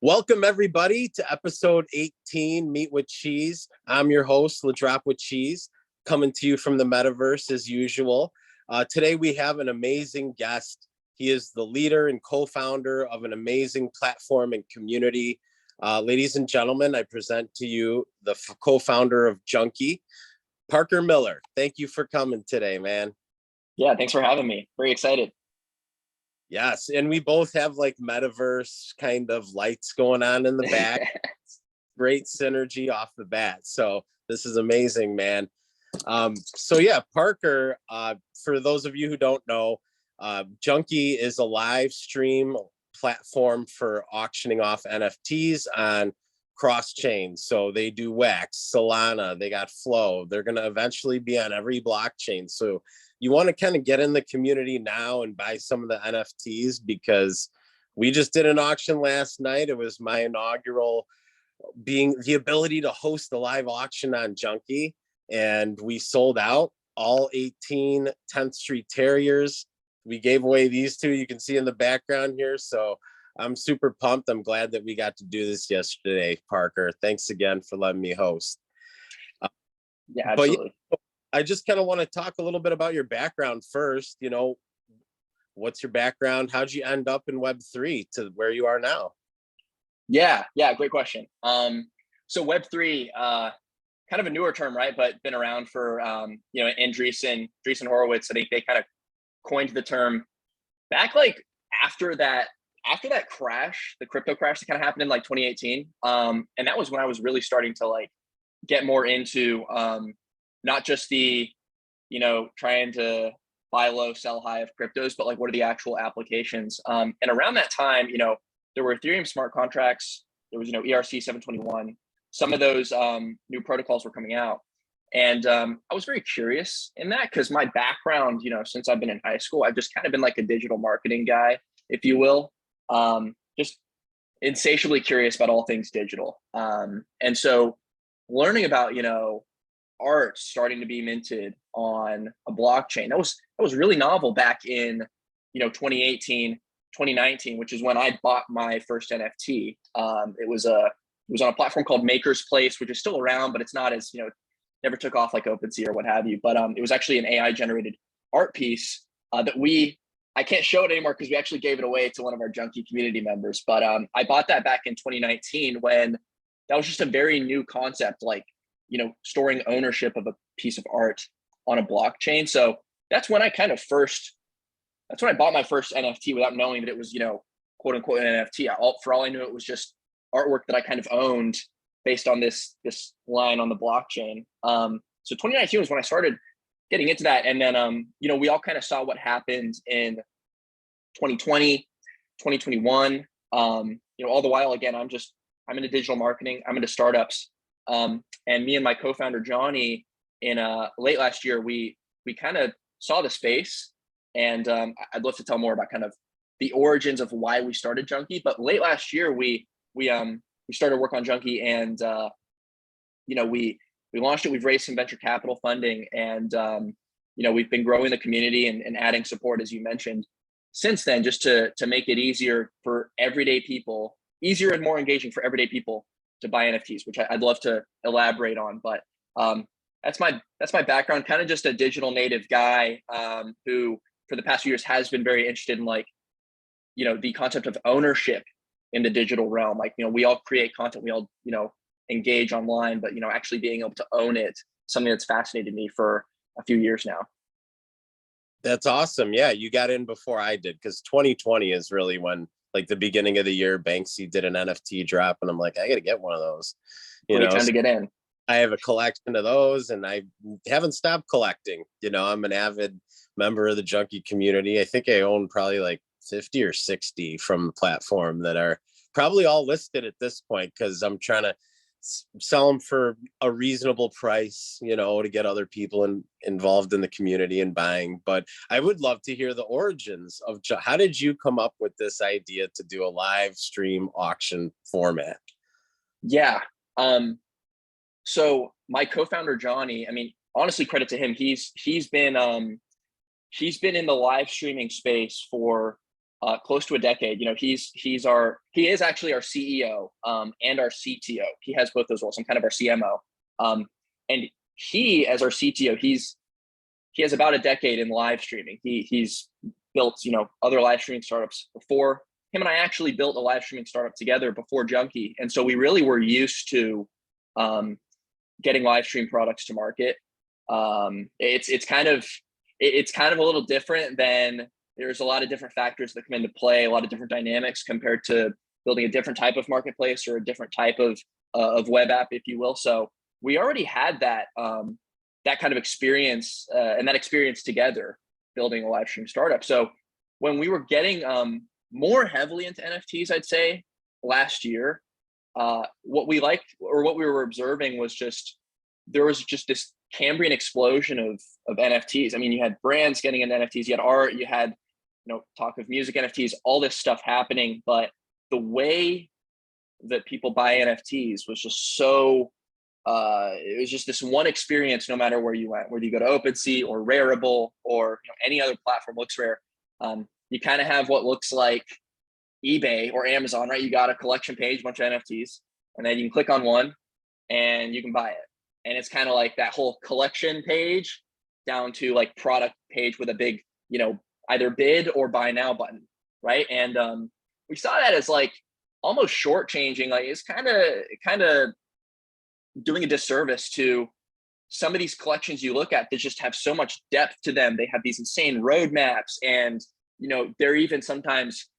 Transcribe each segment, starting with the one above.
Welcome everybody to episode 18, Meet with Cheese. I'm your host, LaDrop with Cheese, coming to you from the metaverse as usual. Today we have an amazing guest. He is the leader and co-founder of an amazing platform and community. Ladies and gentlemen, I present to you the co-founder of JUNKIE, Parker Miller. Thank you for coming today, man. Yeah, thanks for having me. Very excited. Yes, and we both have like metaverse kind of lights going on in the back. Great synergy off the bat. So this is amazing, man. So yeah, Parker, for those of you who don't know, JUNKIE is a live stream platform for auctioning off NFTs on cross chains. So they do Wax, Solana, they got Flow. They're going to eventually be on every blockchain. So you want to kind of get in the community now and buy some of the NFTs, because we just did an auction last night. It was my inaugural, being the ability to host a live auction on JUNKIE, and we sold out all 18 10th Street Terriers. We gave away these two you can see in the background here. So I'm super pumped. I'm glad that we got to do this yesterday, Parker. Thanks again for letting me host. Yeah, absolutely. But I just kind of want to talk a little bit about your background first. You know, what's your background? How'd you end up in Web3 to where you are now? Yeah, great question. So Web3, kind of a newer term, right? But been around for, and Andreessen Horowitz, I think they kind of coined the term back like after that crash, the crypto crash that kind of happened in like 2018. And that was when I was really starting to like get more into not just the, trying to buy low, sell high of cryptos, but like what are the actual applications? And around that time, there were Ethereum smart contracts. There was, ERC 721. Some of those new protocols were coming out. And I was very curious in that because my background, since I've been in high school, I've just kind of been like a digital marketing guy, if you will. Just insatiably curious about all things digital. And so learning about, art starting to be minted on a blockchain, that was really novel back in 2018, 2019, which is when I bought my first NFT. It was on a platform called Maker's Place, which is still around, but it's not as never took off like OpenSea or what have you. But it was actually an AI generated art piece that I can't show it anymore because we actually gave it away to one of our JUNKIE community members. But I bought that back in 2019 when that was just a very new concept, like storing ownership of a piece of art on a blockchain. So that's when I bought my first NFT without knowing that it was, quote unquote an NFT. For all I knew, it was just artwork that I kind of owned based on this line on the blockchain. So 2019 was when I started getting into that. And then, we all kind of saw what happened in 2020, 2021. All the while, again, I'm into digital marketing. I'm into startups. And me and my co-founder, Johnny, in late last year, we kind of saw the space, and I'd love to tell more about kind of the origins of why we started JUNKIE. But late last year, we started work on JUNKIE, and we launched it. We've raised some venture capital funding, and we've been growing the community and adding support, as you mentioned, since then, just to make it easier for everyday people, easier and more engaging for everyday people to buy NFTs, which I'd love to elaborate on. But that's my background, kind of just a digital native guy who for the past few years has been very interested in like, the concept of ownership in the digital realm. Like, we all create content, we all, engage online, but, actually being able to own it, something that's fascinated me for a few years now. That's awesome. Yeah, you got in before I did, because 2020 is really when, like, the beginning of the year, Banksy did an NFT drop, and I'm like, I got to get one of those. Great time to get in. I have a collection of those, and I haven't stopped collecting. I'm an avid member of the JUNKIE community. I think I own probably like 50 or 60 from the platform that are probably all listed at this point, because I'm trying to sell them for a reasonable price, to get other people involved in the community and buying. But I would love to hear the origins of how did you come up with this idea to do a live stream auction format? Yeah. So my co-founder, Johnny, I mean, honestly, credit to him. He's been in the live streaming space for close to a decade. You know, he is actually our CEO and our CTO. He has both those roles. I'm kind of our CMO. And he, as our CTO, he has about a decade in live streaming. He's built, you know, other live streaming startups before. Him and I actually built a live streaming startup together before JUNKIE. And so we really were used to getting live stream products to market. It's kind of a little different than, there's a lot of different factors that come into play, a lot of different dynamics compared to building a different type of marketplace or a different type of web app, if you will. So we already had that kind of experience and that experience together building a live stream startup. So when we were getting more heavily into NFTs, I'd say last year, what we liked, or what we were observing, was there was this Cambrian explosion of NFTs. I mean, you had brands getting into NFTs, you had art, you had, you know, talk of music NFTs, all this stuff happening. But the way that people buy NFTs was just so, it was just this one experience, no matter where you went, whether you go to OpenSea or Rarible or, you know, any other platform, LooksRare. You kind of have what looks like eBay or Amazon, right? You got a collection page, a bunch of NFTs, and then you can click on one and you can buy it. And it's kind of like that whole collection page down to like product page with a big, you know, either bid or buy now button, right? And we saw that as like almost shortchanging. Like, it's kind of doing a disservice to some of these collections you look at that just have so much depth to them. They have these insane roadmaps, and, you know, they're even sometimes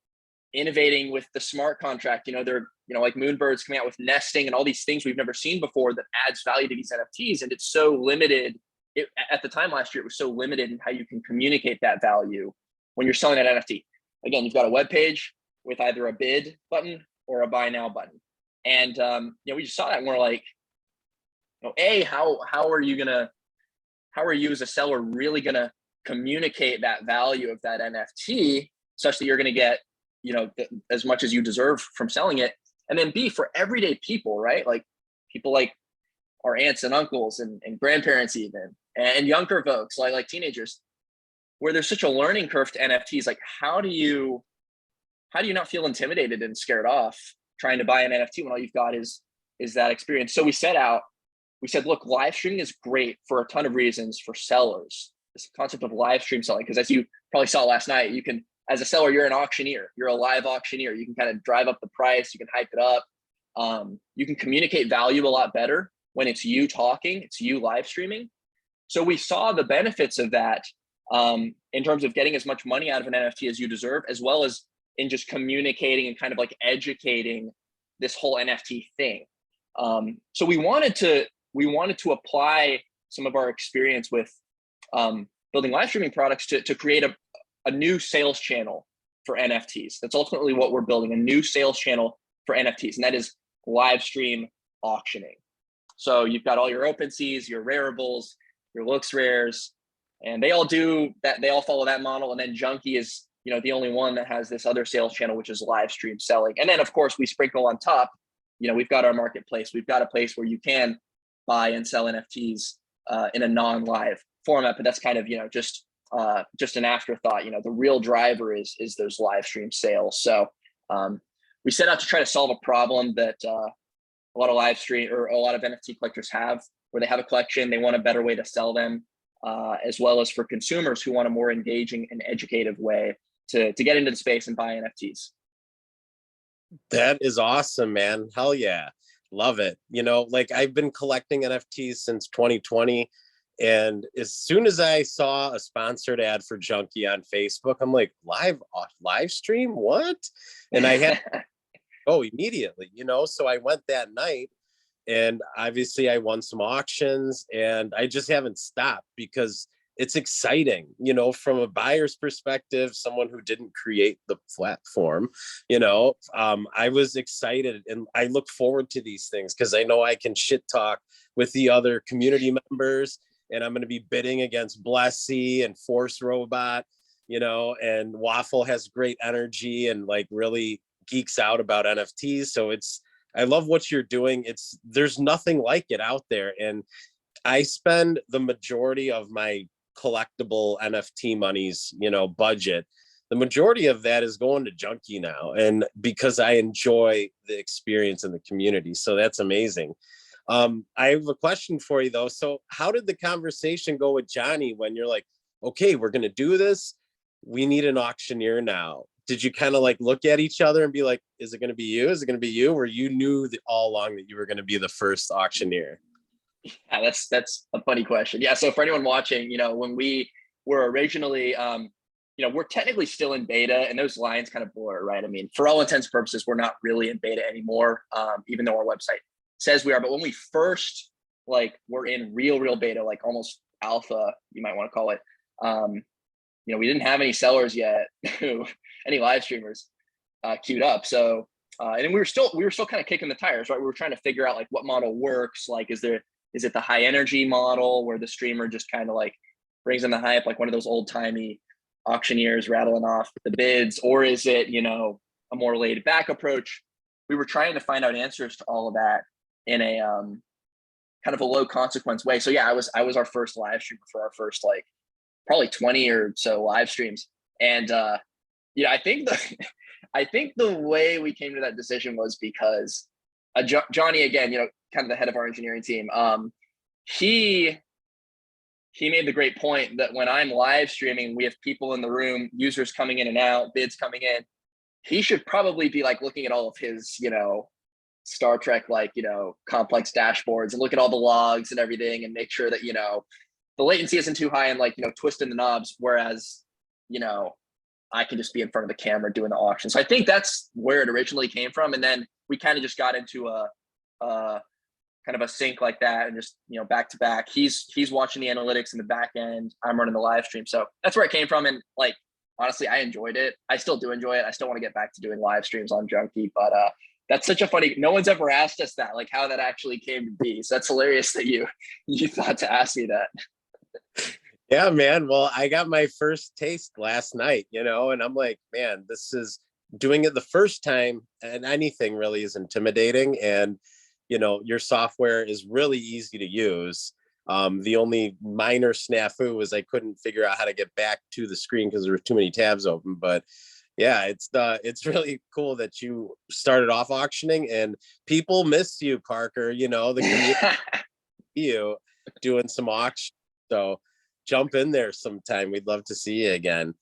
innovating with the smart contract. You know, they're, you know, like Moonbird's coming out with nesting and all these things we've never seen before that adds value to these NFTs. And it's so limited. At the time last year, it was so limited in how you can communicate that value when you're selling that NFT. Again, you've got a web page with either a bid button or a buy now button. And, you know, we just saw that and we're like, you know, how are you as a seller really going to communicate that value of that NFT such that you're going to get, you know, as much as you deserve from selling it? And then B, for everyday people, right? Like people like our aunts and uncles and grandparents even, and younger folks like teenagers, where there's such a learning curve to NFTs. Like, how do you not feel intimidated and scared off trying to buy an NFT when all you've got is that experience? So we said, look, live streaming is great for a ton of reasons for sellers. This concept of live stream selling, because as you probably saw last night, you can, as a seller, you're an auctioneer, you're a live auctioneer. You can kind of drive up the price, you can hype it up. You can communicate value a lot better when it's you talking, it's you live streaming. So we saw the benefits of that in terms of getting as much money out of an NFT as you deserve, as well as in just communicating and kind of like educating this whole NFT thing. So we wanted to apply some of our experience with building live streaming products to create a new sales channel for NFTs. That's ultimately what we're building, a new sales channel for NFTs, and that is live stream auctioning. So you've got all your OpenSeas, your Raribles, your LooksRares, and they all do that. They all follow that model. And then JUNKIE is, you know, the only one that has this other sales channel, which is live stream selling. And then of course we sprinkle on top, you know, we've got our marketplace. We've got a place where you can buy and sell NFTs in a non-live format, but that's kind of, you know, just an afterthought. You know, the real driver is those live stream sales. So we set out to try to solve a problem that a lot of live stream or a lot of NFT collectors have, where they have a collection, they want a better way to sell them, as well as for consumers who want a more engaging and educative way to get into the space and buy NFTs. That is awesome, man. Hell yeah. Love it. You know, like I've been collecting NFTs since 2020. And as soon as I saw a sponsored ad for JUNKIE on Facebook, I'm like, live stream? What? And I had immediately, you know, so I went that night, and obviously I won some auctions, and I just haven't stopped because it's exciting, you know, from a buyer's perspective, someone who didn't create the platform, you know. I was excited, and I look forward to these things because I know I can shit talk with the other community members, and I'm going to be bidding against Blessy and Force Robot, you know, and Waffle has great energy and like really geeks out about NFTs. So I love what you're doing. There's nothing like it out there. And I spend the majority of my collectible NFT money's, you know, budget. the majority of that is going to Junkie now, and because I enjoy the experience in the community. So that's amazing. I have a question for you though. So how did the conversation go with Johnny when you're like, okay, we're going to do this. We need an auctioneer now. Did you kind of like look at each other and be like, is it going to be you? Is it going to be you? Or you knew that all along that you were going to be the first auctioneer? Yeah, that's a funny question. Yeah. So for anyone watching, when we were originally, we're technically still in beta, and those lines kind of blur, right? I mean, for all intents and purposes, we're not really in beta anymore, even though our website says we are. But when we first we're in real beta, like almost alpha, you might want to call it. We didn't have any sellers yet, any live streamers queued up. So and we were still kind of kicking the tires, right? We were trying to figure out like what model works. Like, is it the high energy model where the streamer just kind of like brings in the hype, like one of those old timey auctioneers rattling off the bids, or is it, a more laid back approach? We were trying to find out answers to all of that in a kind of a low consequence way. So yeah, I was our first live streamer for our first probably 20 or so live streams. And I think the way we came to that decision was because Johnny, again, kind of the head of our engineering team, he made the great point that when I'm live streaming, we have people in the room, users coming in and out, bids coming in. He should probably be looking at all of his, Star Trek, complex dashboards, and look at all the logs and everything and make sure that, the latency isn't too high and twisting the knobs. Whereas, I can just be in front of the camera doing the auction. So I think that's where it originally came from. And then we kind of just got into a kind of a sync like that, and just, back to back. He's watching the analytics in the back end. I'm running the live stream. So that's where it came from. And honestly, I enjoyed it. I still do enjoy it. I still want to get back to doing live streams on Junkie, but that's such a funny, no one's ever asked us that, how that actually came to be. So that's hilarious that you thought to ask me that. Yeah, man. Well, I got my first taste last night, and I'm like, man, this is doing it the first time, and anything really is intimidating. And, your software is really easy to use. The only minor snafu was I couldn't figure out how to get back to the screen because there were too many tabs open. But yeah, it's really cool that you started off auctioning, and people miss you, Parker. The community, you doing some auction. So jump in there sometime. We'd love to see you again.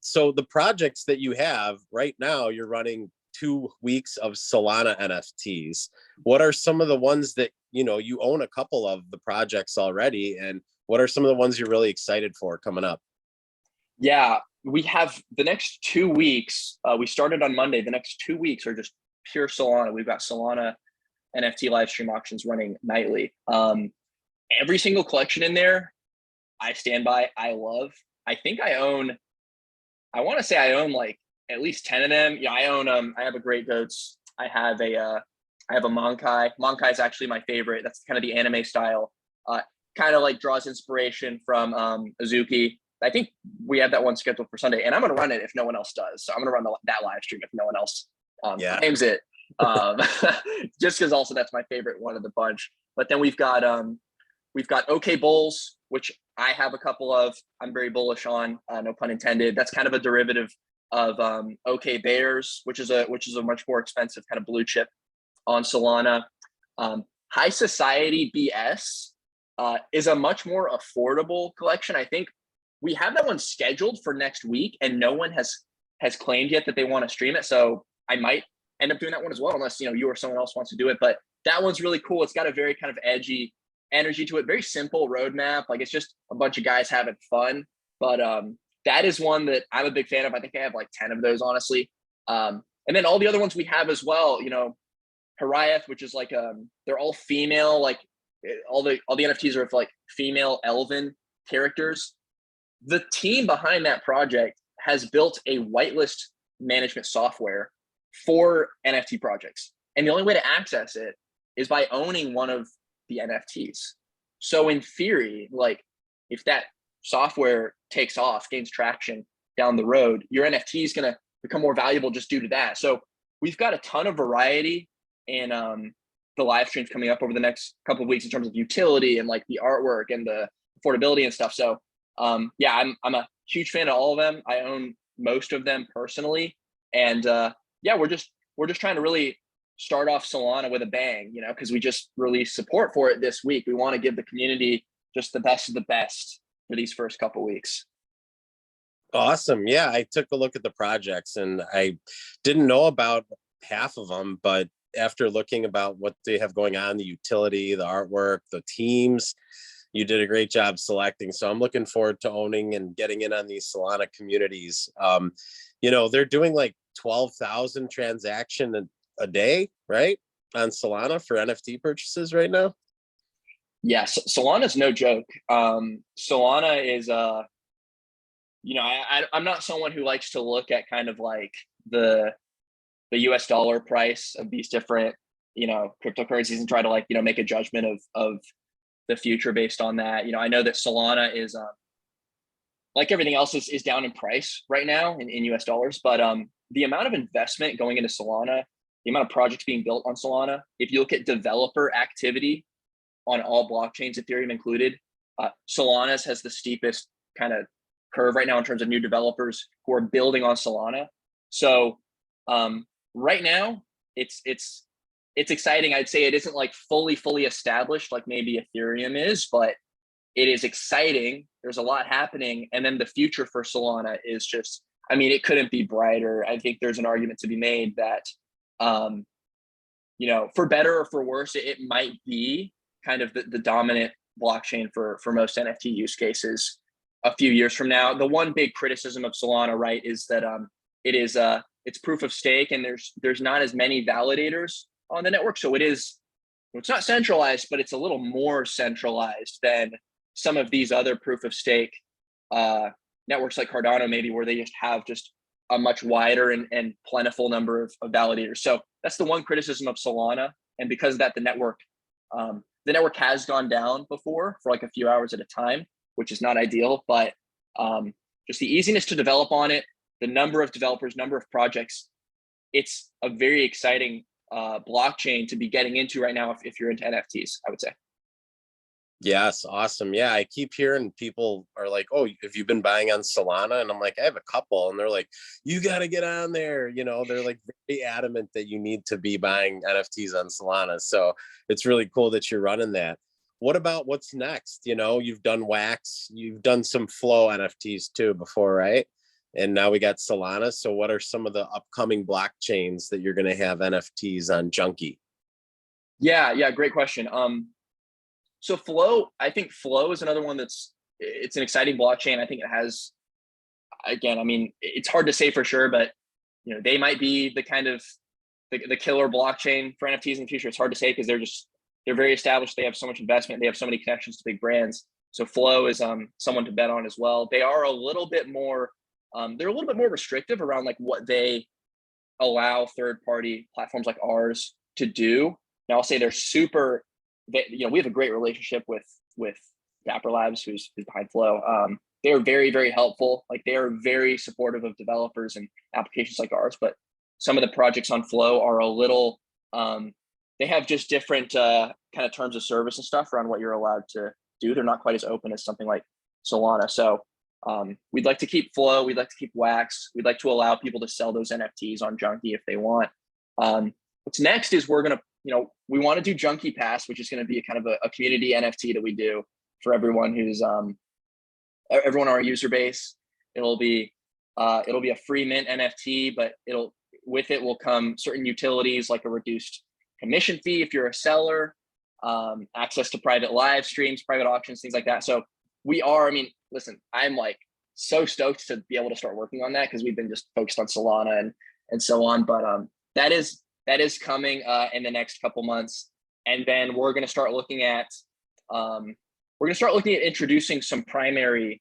So the projects that you have right now, you're running 2 weeks of Solana NFTs. What are some of the ones that, you own a couple of the projects already, and what are some of the ones you're really excited for coming up? Yeah, we have the next 2 weeks. We started on Monday. The next 2 weeks are just pure Solana. We've got Solana NFT live stream auctions running nightly. Every single collection in there, I stand by. I love. I think I want to say I own at least 10 of them. Yeah, I own I have a Great Goats. I have a Monkai. Monkai is actually my favorite. That's kind of the anime style. Kind of draws inspiration from Azuki. I think we have that one scheduled for Sunday, and I'm going to run it if no one else does. So I'm going to run that live stream if no one else claims it. Just because also that's my favorite one of the bunch. But then we've got OK Bulls, which I have a couple of. I'm very bullish on. No pun intended. That's kind of a derivative of OK Bears, which is a much more expensive kind of blue chip on Solana. High Society BS is a much more affordable collection. I think we have that one scheduled for next week, and no one has claimed yet that they want to stream it. So I might end up doing that one as well, unless you or someone else wants to do it. But that one's really cool. It's got a very kind of edgy energy to it. Very simple roadmap. It's just a bunch of guys having fun. But that is one that I'm a big fan of. I think I have 10 of those, honestly. And then all the other ones we have as well. Hariath, which is they're all female. All the NFTs are of female elven characters. The team behind that project has built a whitelist management software for NFT projects. And the only way to access it is by owning one of the NFTs. So in theory, if that software takes off, gains traction down the road, your NFT is going to become more valuable just due to that. So we've got a ton of variety in the live streams coming up over the next couple of weeks in terms of utility and the artwork and the affordability and stuff. So yeah, I'm a huge fan of all of them. I own most of them personally. And yeah, we're just trying to really start off Solana with a bang, you know, because we just released support for it this week. We want to give the community just the best of the best for these first couple weeks. Awesome. Yeah, I took a look at the projects and I didn't know about half of them, but after looking about what they have going on, the utility, the artwork, the teams, you did a great job selecting. So I'm looking forward to owning and getting in on these Solana communities. You know, they're doing like 12,000 transaction a day, right? On Solana for NFT purchases right now. Yes, Solana's no joke. Solana is you know, I'm not someone who likes to look at kind of like the US dollar price of these different, you know, cryptocurrencies and try to like, you know, make a judgment of the future based on that. You know, I know that Solana is like everything else is down in price right now in US dollars, but the amount of investment going into Solana, the amount of projects being built on Solana, if you look at developer activity on all blockchains, Ethereum included, Solana's has the steepest kind of curve right now in terms of new developers who are building on Solana. So right now it's exciting. I'd say it isn't like fully established like maybe Ethereum is, but it is exciting. There's a lot happening. And then the future for Solana is just, I mean, it couldn't be brighter. I think there's an argument to be made that, you know, for better or for worse, it might be kind of the dominant blockchain for most NFT use cases a few years from now. The one big criticism of Solana, right, is that it's proof of stake and there's not as many validators on the network. So it's not centralized, but it's a little more centralized than some of these other proof of stake networks like Cardano, maybe, where they just have just a much wider and plentiful number of validators. So that's the one criticism of Solana. And because of that, the network has gone down before for like a few hours at a time, which is not ideal, but just the easiness to develop on it, the number of developers, number of projects, it's a very exciting blockchain to be getting into right now if you're into NFTs, I would say. Yes, awesome. Yeah, I keep hearing people are like, "Oh, have you been buying on Solana?" And I'm like, "I have a couple," and they're like, "You got to get on there." You know, they're like very adamant that you need to be buying NFTs on Solana. So it's really cool that you're running that. What about what's next? You know, you've done Wax, you've done some Flow NFTs too before, right? And now we got Solana. So what are some of the upcoming blockchains that you're going to have NFTs on JUNKIE? Yeah, great question. So Flow, I think Flow is another one it's an exciting blockchain. I think it has, again, I mean, it's hard to say for sure, but you know, they might be the kind of the killer blockchain for NFTs in the future. It's hard to say because they're very established. They have so much investment. They have so many connections to big brands. So Flow is someone to bet on as well. They are a little bit more, they're a little bit more restrictive around like what they allow third-party platforms like ours to do. Now I'll say you know, we have a great relationship with Dapper Labs, who's behind Flow. They're very, very helpful. Like they are very supportive of developers and applications like ours. But some of the projects on Flow are a little, they have just different kind of terms of service and stuff around what you're allowed to do. They're not quite as open as something like Solana. So we'd like to keep Flow. We'd like to keep Wax. We'd like to allow people to sell those NFTs on JUNKIE if they want. What's next is we're going to, you know, we want to do JUNKIE Pass, which is going to be a kind of a community NFT that we do for everyone who's everyone on our user base. It'll be a free mint NFT, but with it will come certain utilities like a reduced commission fee if you're a seller, access to private live streams, private auctions, things like that. So I mean, listen, I'm like so stoked to be able to start working on that because we've been just focused on Solana and so on. But that is coming in the next couple months. And then we're going to start looking at introducing some primary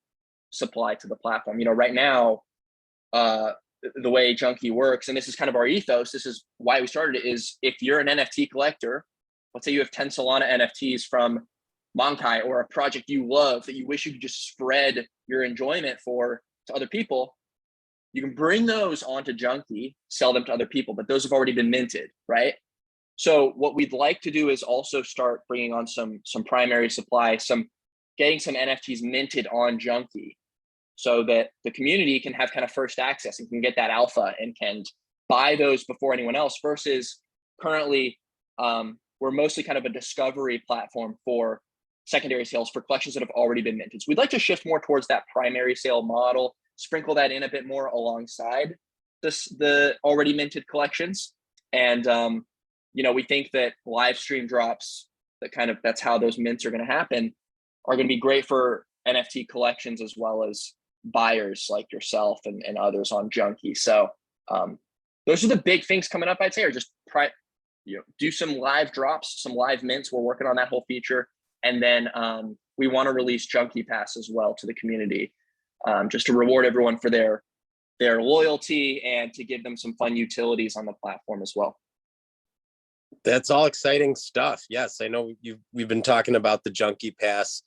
supply to the platform. You know, right now, the way JUNKIE works, and this is kind of our ethos, this is why we started it, is if you're an NFT collector, let's say you have 10 Solana NFTs from Monkai or a project you love that you wish you could just spread your enjoyment to other people, you can bring those onto JUNKIE, sell them to other people, but those have already been minted, right? So what we'd like to do is also start bringing on some primary supply, getting some NFTs minted on JUNKIE. so that the community can have kind of first access and can get that alpha and can buy those before anyone else, versus currently we're mostly kind of a discovery platform for secondary sales for collections that have already been minted. So we'd like to shift more towards that primary sale model, sprinkle that in a bit more alongside the already minted collections. And we think that live stream drops, that's how those mints are going to happen, are going to be great for NFT collections as well as buyers like yourself and others on Junkie. So those are the big things coming up, I'd say, or just do some live drops, some live mints. We're working on that whole feature. And then we want to release Junkie Pass as well to the community, just to reward everyone for their loyalty and to give them some fun utilities on the platform as well. That's all exciting stuff. Yes, I know we've been talking about the Junkie Pass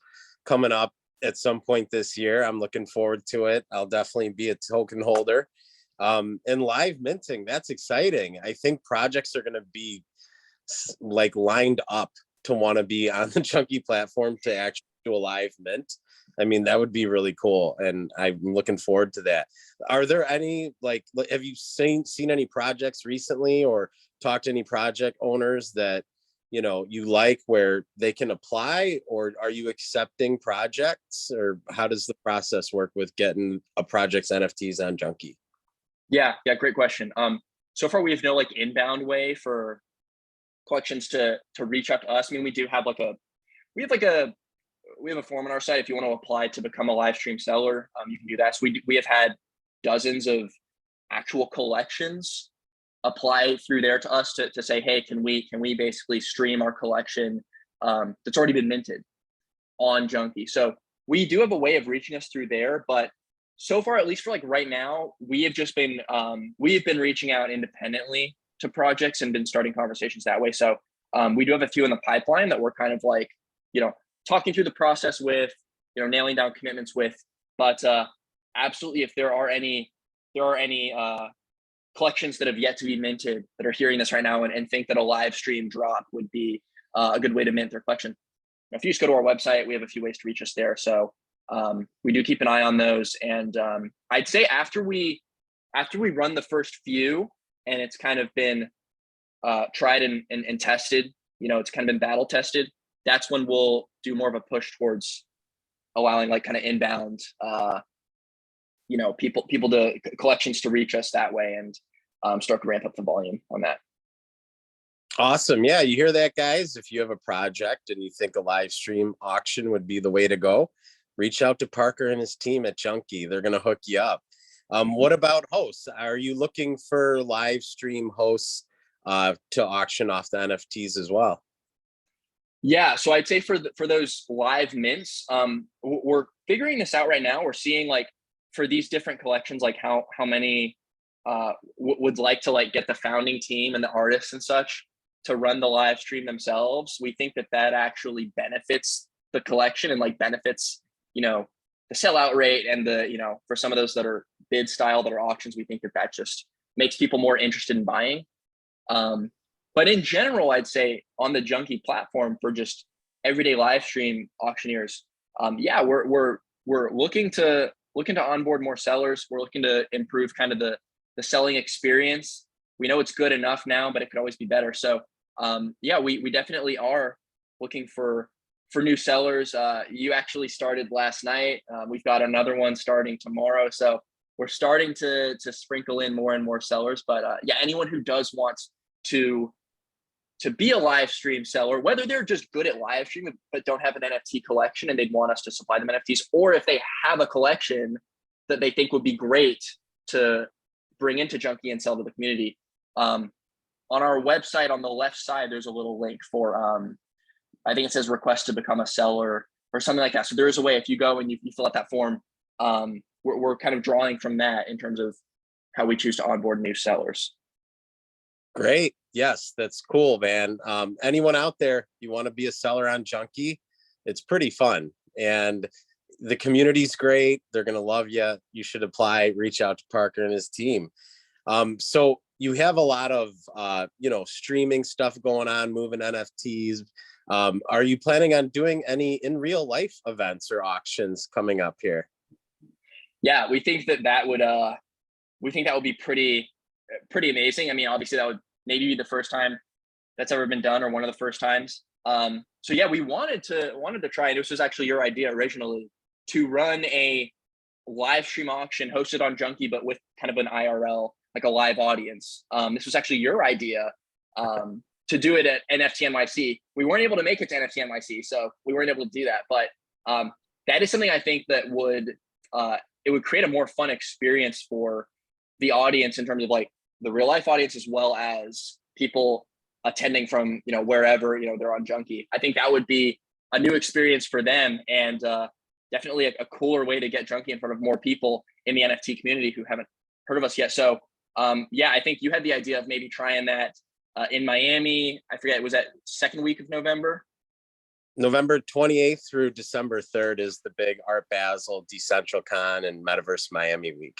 coming up at some point this year. I'm looking forward to it. I'll definitely be a token holder. And live minting, that's exciting. I think projects are going to be like lined up to want to be on the Junkie platform to actually do a live mint. I mean, that would be really cool, and I'm looking forward to that. Are there any, have you seen any projects recently or talked to any project owners that you like, where they can apply, or are you accepting projects, or how does the process work with getting a project's NFTs on Junkie? Yeah, great question. So far we have no inbound way for collections to reach out to us. I mean, we do have we have a form on our site. If you want to apply to become a live stream seller, you can do that. So we have had dozens of actual collections apply through there to us to say, hey, can we basically stream our collection that's already been minted on Junkie? So we do have a way of reaching us through there, but so far, at least for right now, we have been reaching out independently to projects and been starting conversations that way. So we do have a few in the pipeline that we're kind of talking through the process with, nailing down commitments with. But absolutely, if there are any collections that have yet to be minted that are hearing this right now and think that a live stream drop would be a good way to mint their collection, if you just go to our website, we have a few ways to reach us there. So we do keep an eye on those. And I'd say after we run the first few and it's kind of been tried and tested, it's kind of been battle tested, that's when we'll do more of a push towards allowing kind of inbound, people to collections to reach us that way and start to ramp up the volume on that. Awesome. Yeah, you hear that, guys? If you have a project and you think a live stream auction would be the way to go, reach out to Parker and his team at Junkie. They're going to hook you up. What about hosts? Are you looking for live stream hosts to auction off the NFTs as well? Yeah, so I'd say for those live mints, we're figuring this out right now. We're seeing for these different collections, how many would like to get the founding team and the artists and such to run the live stream themselves. We think that actually benefits the collection and benefits the sellout rate, and for some of those that are bid style that are auctions, we think that just makes people more interested in buying. But in general, I'd say on the Junkie platform for just everyday live stream auctioneers, we're looking to onboard more sellers. We're looking to improve kind of the selling experience. We know it's good enough now, but it could always be better. So we definitely are looking for new sellers. You actually started last night. We've got another one starting tomorrow. So we're starting to sprinkle in more and more sellers. But anyone who does want to be a live stream seller, whether they're just good at live streaming but don't have an NFT collection and they'd want us to supply them NFTs, or if they have a collection that they think would be great to bring into Junkie and sell to the community, on our website on the left side, there's a little link for, I think it says request to become a seller or something like that. So there is a way, if you go and you fill out that form, we're kind of drawing from that in terms of how we choose to onboard new sellers. Great. Yes, that's cool, man. Anyone out there, you want to be a seller on Junkie? It's pretty fun. And the community's great. They're going to love you. You should apply, reach out to Parker and his team. So you have a lot of, streaming stuff going on, moving NFTs. Are you planning on doing any in real life events or auctions coming up here? Yeah, we think that would be pretty amazing. I mean, obviously that would maybe be the first time that's ever been done, or one of the first times. So yeah, we wanted to try, and this was actually your idea originally, to run a live stream auction hosted on Junkie, but with kind of an IRL, like a live audience. This was actually your idea, to do it at NFT NYC. We weren't able to make it to NFT NYC, so we weren't able to do that. But that is something I think that would it would create a more fun experience for the audience, in terms of like the real life audience, as well as people attending from, you know, wherever, you know, they're on Junkie. I think that would be a new experience for them, and definitely a cooler way to get Junkie in front of more people in the NFT community who haven't heard of us yet. So yeah, I think you had the idea of maybe trying that in Miami. I forget, was that second week of November? November 28th through December 3rd is the big Art Basel, DecentralCon, and Metaverse Miami week.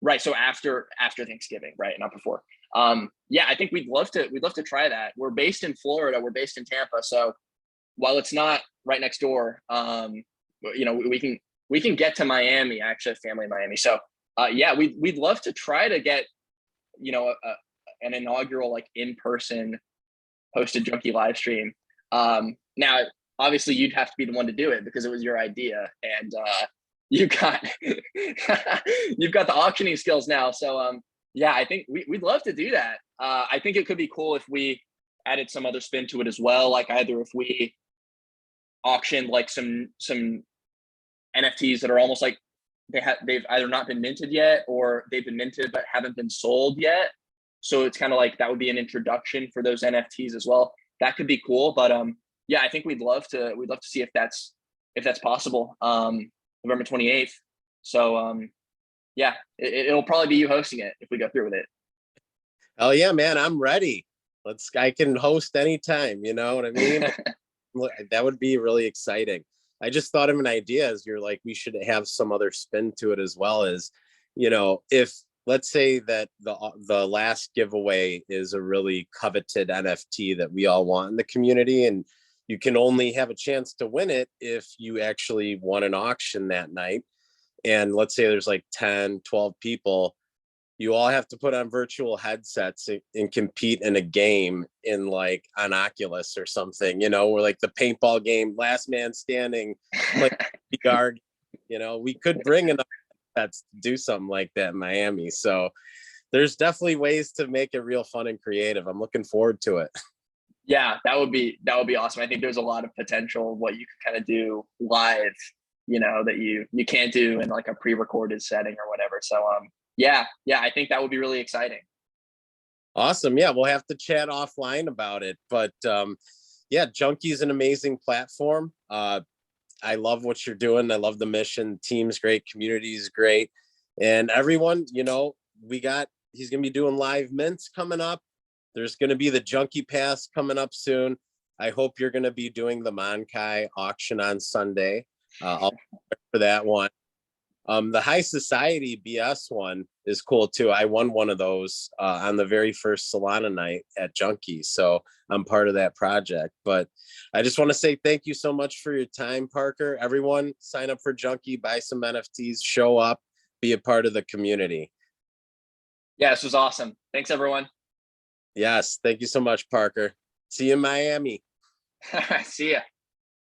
Right. So after Thanksgiving, right? Not before. Yeah, I think we'd love to try that. We're based in Florida. We're based in Tampa. So while it's not right next door, you know, we can get to Miami. I actually have family in Miami. So yeah, we'd love to try to get, you know, an inaugural like in-person hosted Junkie live stream. Now, obviously, you'd have to be the one to do it because it was your idea, and you got you've got the auctioning skills now. So yeah, I think we'd love to do that. I think it could be cool if we added some other spin to it as well. Like either if we auctioned like some NFTs that are almost like they've either not been minted yet, or they've been minted but haven't been sold yet. So it's kind of like that would be an introduction for those NFTs as well. That could be cool. But yeah, I think we'd love to see if that's possible. November 28th. So yeah, it'll probably be you hosting it if we go through with it. Oh yeah, man, I'm ready. I can host anytime, you know what I mean? That would be really exciting. I just thought of an idea, as you're like, we should have some other spin to it, as well as, you know, if let's say that the last giveaway is a really coveted NFT that we all want in the community, and you can only have a chance to win it if you actually won an auction that night. And let's say there's like 10, 12 people, you all have to put on virtual headsets and compete in a game in like on Oculus or something, you know, or like the paintball game, last man standing, like VR, you know, we could bring enough headsets to do something like that in Miami. So there's definitely ways to make it real fun and creative. I'm looking forward to it. Yeah, that would be awesome. I think there's a lot of potential what you can kind of do live, you know, that you can't do in like a pre-recorded setting or whatever. So yeah, I think that would be really exciting. Awesome. Yeah, we'll have to chat offline about it. But yeah, Junkie is an amazing platform. I love what you're doing. I love the mission. Team's great. Community is great. And everyone, you know, he's going to be doing live mints coming up. There's going to be the Junkie Pass coming up soon. I hope you're going to be doing the Mankai auction on Sunday. I'll for that one. The High Society BS one is cool too. I won one of those on the very first Solana night at Junkie, so I'm part of that project. But I just want to say thank you so much for your time, Parker. Everyone, sign up for Junkie, buy some NFTs, show up, be a part of the community. Yeah, this was awesome. Thanks, everyone. Yes, thank you so much, Parker. See you in Miami. See ya.